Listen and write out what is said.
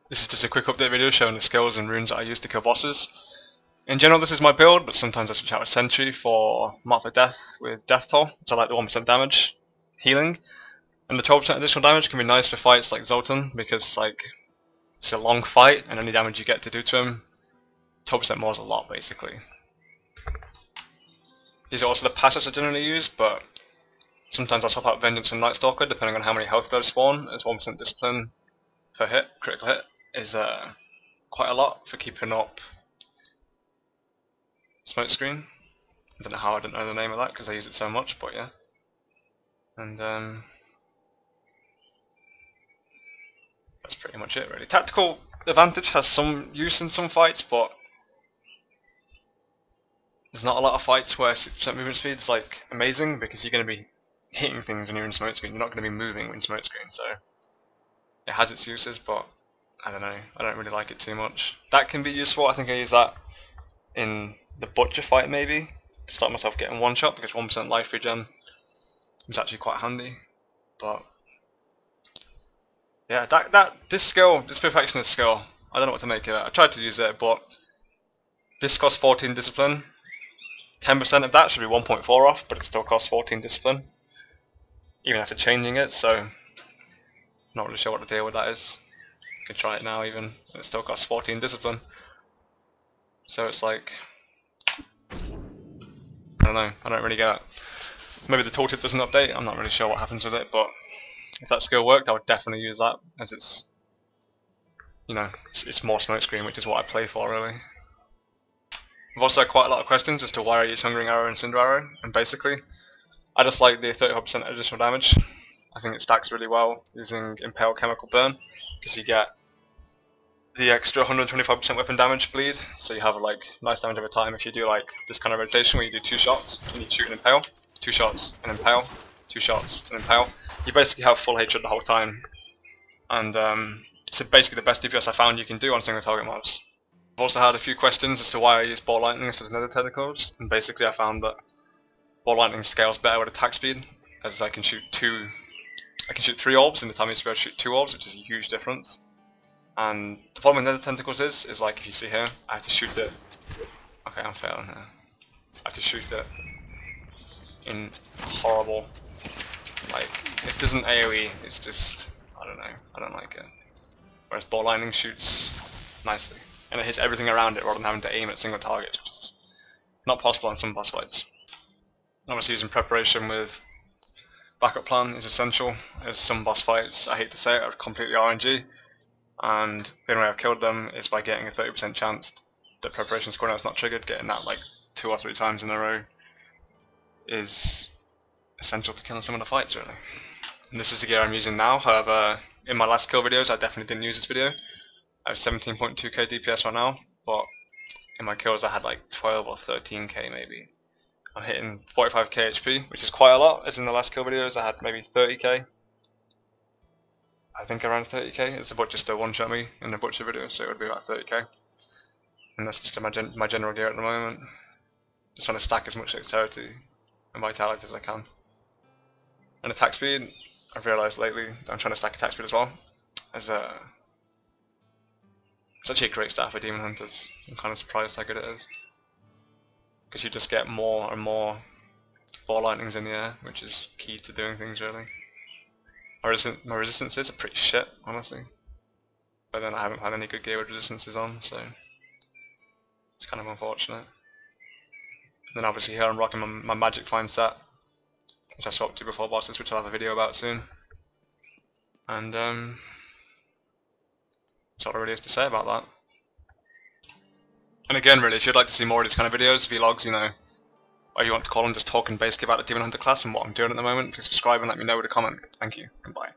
This is just a quick update video showing the skills and runes that I use to kill bosses. In general this is my build, but sometimes I switch out a Sentry for Mark for Death with Death Toll, so I like the 1% damage, healing, and the 12% additional damage can be nice for fights like Zoltan, because it's a long fight and any damage you get to do to him, 12% more is a lot basically. These are also the passives I generally use, but sometimes I swap out Vengeance and Night Stalker depending on how many health globes spawn, as 1% discipline per hit, critical hit, is quite a lot for keeping up Smoke Screen. I don't know how I don't know the name of that because I use it so much, but yeah. And that's pretty much it really. Tactical Advantage has some use in some fights, but there's not a lot of fights where 6% movement speed is like amazing, because you're going to be hitting things when you're in Smoke Screen, you're not going to be moving when Smoke Screen, so it has its uses, but I don't know, I don't really like it too much. That can be useful. I think I use that in the Butcher fight maybe, to start myself getting one shot, because 1% life regen is actually quite handy. But yeah, this skill, this Perfectionist skill, I don't know what to make of it. I tried to use it, but this costs 14 discipline. 10% of that should be 1.4 off, but it still costs 14 discipline, even after changing it, so not really sure what the deal with that is. You can try it now even, it still costs 14 discipline. So it's like, I don't know, I don't really get it. Maybe the tooltip doesn't update, I'm not really sure what happens with it, but if that skill worked I would definitely use that, as it's, you know, it's more Smoke Screen, which is what I play for really. I've also had quite a lot of questions as to why I use Hungering Arrow and Cinder Arrow, and basically I just like the 35% additional damage. I think it stacks really well using Impale Chemical Burn, because you get the extra 125% weapon damage bleed, so you have like nice damage over time if you do like this kind of rotation where you do 2 shots and you shoot and impale, 2 shots and impale, 2 shots and impale. You basically have full hatred the whole time, and it's basically the best DPS I found you can do on single target mobs. I've also had a few questions as to why I use Ball Lightning instead of Nether Tentacles, and basically I found that Ball Lightning scales better with attack speed, as I can shoot 3 orbs in the time I used to be able to shoot 2 orbs, which is a huge difference. And the problem with Nether Tentacles is like, if you see here, I have to shoot it. Okay, I'm failing here. I have to shoot it in horrible, like, it doesn't AoE, it's just, I don't know, I don't like it. Whereas Ball Lightning shoots nicely, and it hits everything around it rather than having to aim at single targets, which is not possible on some boss fights. Obviously using preparation with backup plan is essential, as some boss fights, I hate to say it, are completely RNG, and the only way I've killed them is by getting a 30% chance that preparation scoring is not triggered. Getting that like 2 or 3 times in a row is essential to killing some of the fights really. And this is the gear I'm using now, however in my last kill videos I definitely didn't use this video. I have 17.2k DPS right now, but in my kills I had like 12 or 13k maybe. I'm hitting 45k HP, which is quite a lot, as in the last kill videos I had maybe 30k. I think around 30k, as the Butcher still one-shot me in the Butcher video, so it would be about 30k. And that's just my general gear at the moment. Just trying to stack as much dexterity and vitality as I can. And attack speed, I've realised lately that I'm trying to stack attack speed as well. As it's actually a great stat for Demon Hunters. I'm kind of surprised how good it is, because you just get more and more Ball Lightnings in the air, which is key to doing things really. My resistances are pretty shit, honestly. But then I haven't had any good gear with resistances on, so it's kind of unfortunate. And then obviously here I'm rocking my Magic Find set, which I swapped to before bosses, which I'll have a video about soon. And that's all there really is to say about that. And again really, if you'd like to see more of these kind of videos, vlogs, you know, or you want to call them, just talking basically about the Demon Hunter class and what I'm doing at the moment, please subscribe and let me know with a comment. Thank you, and bye.